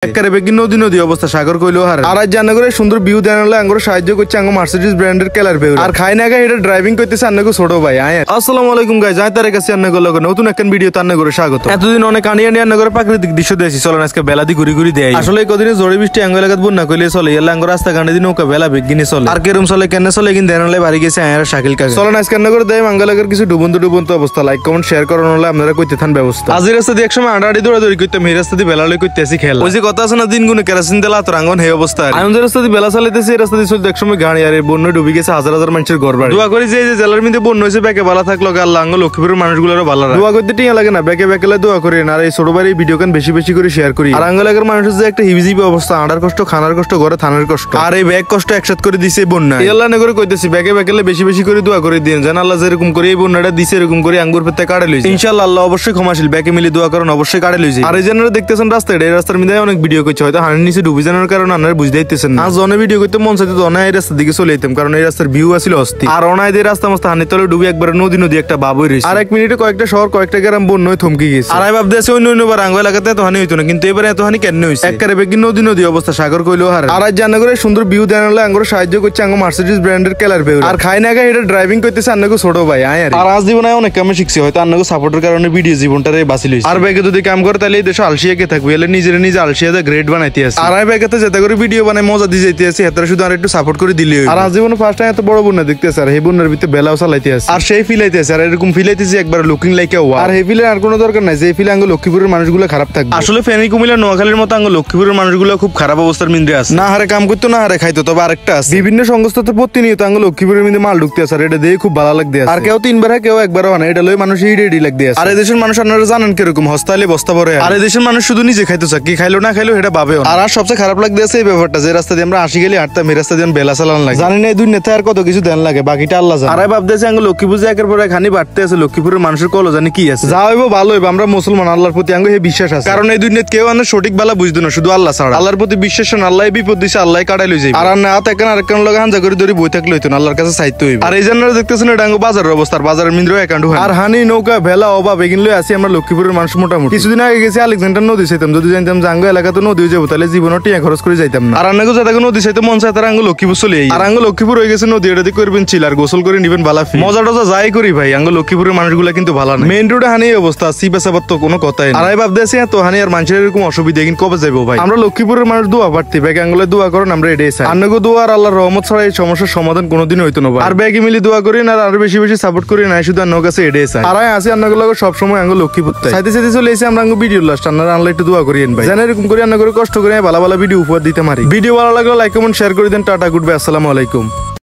নদী নদী অবস্থা সাগর কইলো হার আর জানা করে সুন্দর ভিউ দেনালে আঙ্গুর সাহায্য করছে আঙ্গু মার্সিডিজ ব্র্যান্ডের কালার বেউ আর খাই না গাই এটা ড্রাইভিং করতেছে আন্নাগো ছোট ভাই আয় আসসালামু আলাইকুম গাইস আয় তার কাছে আন্নাগো লগ নতুন একটা ভিডিও তান্না করে স্বাগত। এতদিন অনেক আনিয়া নিয়া আন্নাগরে প্রাকৃতিক দৃশ্য দেছি চলো আজকে বেলাদি ঘুরি ঘুরি দেই। আসলে এই কদিনে জোরে বৃষ্টি আঙ্গু এলাকাত বন্যা কইলে চলে এলা আঙ্গুর রাস্তা গানে দিন নৌকা বেলা বেগিনে চলে আর কেরম চলে কেন চলে কিন দেনালে বাড়ি গেছে আয়ার শাকিল কাকা চলো আজকে আন্নাগরে দেই আঙ্গু এলাকার কিছু ডুবন্ত অবস্থা লাইক কমেন্ট শেয়ার করুন হলে আপনারা কইতে থান ব্যবস্থা। আজের রাস্তা দিয়ে একসময় আড়াআড়ি দৌড়াদৌড়ি করতাম এই রাস্তা দিয়ে বেলালে কইতেছি খেলা ওই যে কথা আছে না দিন গুনে কেরাসিন তেল আতর আঙ্গন হে অবস্থা আনন্দের রাস্তা দিয়ে বেলা চালাইতেছি এই রাস্তা দিয়ে চলতে একসময় গাড়ি আর বন্যা ডুবি গেছে হাজার হাজার মানুষের ঘর বাড়ি দোয়া করি যে জেলার মধ্যে বন্যা হয়েছে ব্যাকে ভালো থাকলো আল্লাহ আঙ্গ লক্ষ্মীপুরের মানুষগুলোরও ভালো রাখে দোয়া করতে টিয়া লাগে না ব্যাকে ব্যাকেলে দোয়া করি আর এই ছোট বাড়ি ভিডিও গান বেশি বেশি করে শেয়ার করি আর আঙ্গলাগের মানুষের যে একটা হিবিজিবি অবস্থা আড়ার কষ্ট খানার কষ্ট ঘরে থানার কষ্ট আর এই ব্যাগ কষ্ট একসাথ করে দিছে বন্যা আল্লাহ না করে কইতেছি ব্যাকে ব্যাকেলে বেশি বেশি করে দোয়া করে দিন জান আল্লাহ যেরকম করে এই বন্যাটা দিছে এরকম করে আঙ্গুর পেতে কাটে লইছে ইনশাআল্লাহ আল্লাহ অবশ্যই ক্ষমাশীল ব্যাকে মিলে দোয়া করেন অবশ্যই কাটে লইছে। আর এই জন্য দেখতেছেন রাস্তা এই রাস্তার মধ্যে অনেক ভিডিও করছে হয়তো হানির নিচে ডুবি জানার কারণে আপনারা বুঝতে দিতেছেন না। আজ অনেক ভিডিও করতে মন চাইতে তো অনেক এই রাস্তার দিকে চলে যেতাম কারণ এই রাস্তার ভিউ আসলে অস্থির আর অনায় দিয়ে রাস্তা মাস্তা হানির তলে ডুবি একবার নদী নদী একটা বাবুই রয়েছে আর এক মিনিটে কয়েকটা শহর কয়েকটা গ্রাম বন্যায় থমকে গেছে আর ভাবতে আছে অন্যবার আঙ্গ এলাকাতে এত হানি হইতো না কিন্তু এবারে এত হানি কেন হয়েছে একবারে বেগি নদী নদী অবস্থা সাগর কইলো হার আর জানা করে সুন্দর ভিউ দেনালে আঙ্গুর সাহায্য করছে আঙ্গু মার্সিডিজ ব্র্যান্ডের কালার বেউ আর খাই না গাই এটা ড্রাইভিং করতেছে আন্নাগো ছোট ভাই আয় আর আজ জীবনে অনেক কামে শিখছি হয়তো আন্নাগো সাপোর্টের কারণে ভিডিও জীবনটারে বাঁচি লইছে আর ব্যাগে যদি কাম করে তাহলে এই দেশে আলসিয়া কে থাকবে এলে নিজে আলসিয়া দা গ্রেড বানাইতে আছে আর ব্যাগেতে যেতে করে ভিডিও বানাই মজা দিয়ে যাইতে আছে এত শুধু আর একটু সাপোর্ট করে দিলে আর আজ জীবনে ফার্স্ট টাইম এত বড় বন্যা দেখতেছে আর এই বন্যার ভিতরে বেলাও চালাইতে আছে আর সেই ফিল আইতেছে আর এরকম ফিল আইতেছে একবার লুকিং লাইক ওয়া আর এই ফিলের আর কোনো দরকার নাই যে ফিলে আঙ্গ লক্ষ্মীপুরের মানুষগুলো খারাপ থাকবে আসলে ফেনী কুমিল্লা নোয়াখালীর মতো আঙ্গ লক্ষ্মীপুরের মানুষগুলো খুব খারাপ অবস্থার মিন্দ্রে আছে না হারে কাম করতো না হারে খাইতো তবে আরেকটা আছে বিভিন্ন সংস্থাতে প্রতিনিয়ত আঙ্গ লক্ষ্মীপুরের মধ্যে মাল ঢুকতে আছে আর এটা দেখে খুব ভালো লাগতে আছে আর কেউ তিনবার কেউ একবার হয় না এটা লই মানুষ রেডি লাগতে আছে আর এই দেশের মানুষ আপনারা জানেন কিরকম হস্তালে বস্তা ভরে আর এই দেশের মানুষ শুধু নিজে খাইতো চাক কি খাইলো না খাইলো এটা ভাবেও আর সবচেয়ে খারাপ লাগতে আছে এই ব্যাপারটা যে রাস্তা দিয়ে আমরা আসি গেলে হাঁটতাম এই রাস্তা দিয়ে বেলা চালান লাগে জানি না এই দুনিয়াতে আর কত কিছু দেন লাগে বাকিটা আল্লাহ জানে আর ভাবতেছে আঙ্গ লক্ষ্মীপুর যে একের পর এক হানি বাড়তে আছে লক্ষ্মীপুরের মানুষের কলো জানি কি আছে যা হইব ভালো হইব আমরা মুসলমান আল্লাহর প্রতি আঙ্গ এই বিশ্বাস আছে কারণ এই দুনিয়াতে কেউ আনে সঠিক বেলা বুঝতো না শুধু আল্লাহ ছাড়া আল্লাহর প্রতি বিশ্বাস আল্লাহ বিপদ দিছে আল্লাহ কাটাই লই যাবে আর না এখন আরেকজন লগে হাঞ্জা করে ধরে বই থাকলে হইতো না আল্লাহর কাছে চাইতে হইব আর এই জন্য দেখতেছেন এটা আঙ্গ বাজারের অবস্থা বাজারের মিন্দ্র অ্যাকাউন্ট আর হানি নৌকা ভেলা অভাব এগিন লই আসি আমরা লক্ষ্মীপুরের মানুষ মোটামুটি কিছুদিন আগে গেছি আলেকজান্ডার নদী চাইতাম যদি জানতাম যে আঙ্গ এলাকাতে নদী যাবো তাহলে জীবনে টিয়া খরচ করে যাইতাম না আর আঙ্গো যাতে নদী চাইতে মন চাই তার আঙ্গ লক্ষ্মীপুর চলে আর আঙ্গ লক্ষ্মীপুর হয়ে গেছে নদী এটা দিয়ে করবেন চিল আর গোসল করে নিবেন ভালো মজা টজা যাই করি ভাই আঙ্গ লক্ষ্মীপুরের মানুষগুলো কিন্তু ভালো না মেইন রোডে হানি অবস্থা সিবাসাবার তো কোনো কথাই না আর ভাবতেছি তো হানি আর মানুষের এরকম অসুবিধা কিন্তু কবে যাবো ভাই আমরা লক্ষ্মীপুরের মানুষ দোয়া পারতি ব্যাগ আঙ্গুলে দোয়া করেন আমরা এটাই চাই আন্নাগো দোয়া আর আল্লাহর রহমত ছাড়া এই সমস্যার সমাধান কোনোদিন হইতো না আর ব্যাগে মিলি দোয়া করি না আর বেশি বেশি সাপোর্ট করি না শুধু আন্নার কাছে এটাই চাই আর আসি আন্নাগুলো সবসময় আঙ্গ লক্ষ্মীপুর চাইতে চলে এসে আমরা আঙ্গ ভিডিও লাস্ট আন্নারা আনলে একটু দোয়া করিয়েন ভাই জানেন এরকম করে আন্না করে কষ্ট করে ভালো ভালো ভিডিও উপহার দিতে পারি। ভিডিও ভালো লাগলে লাইক কমেন্ট শেয়ার করে দেন। টাটা গুড বাই আসসালামু আলাইকুম।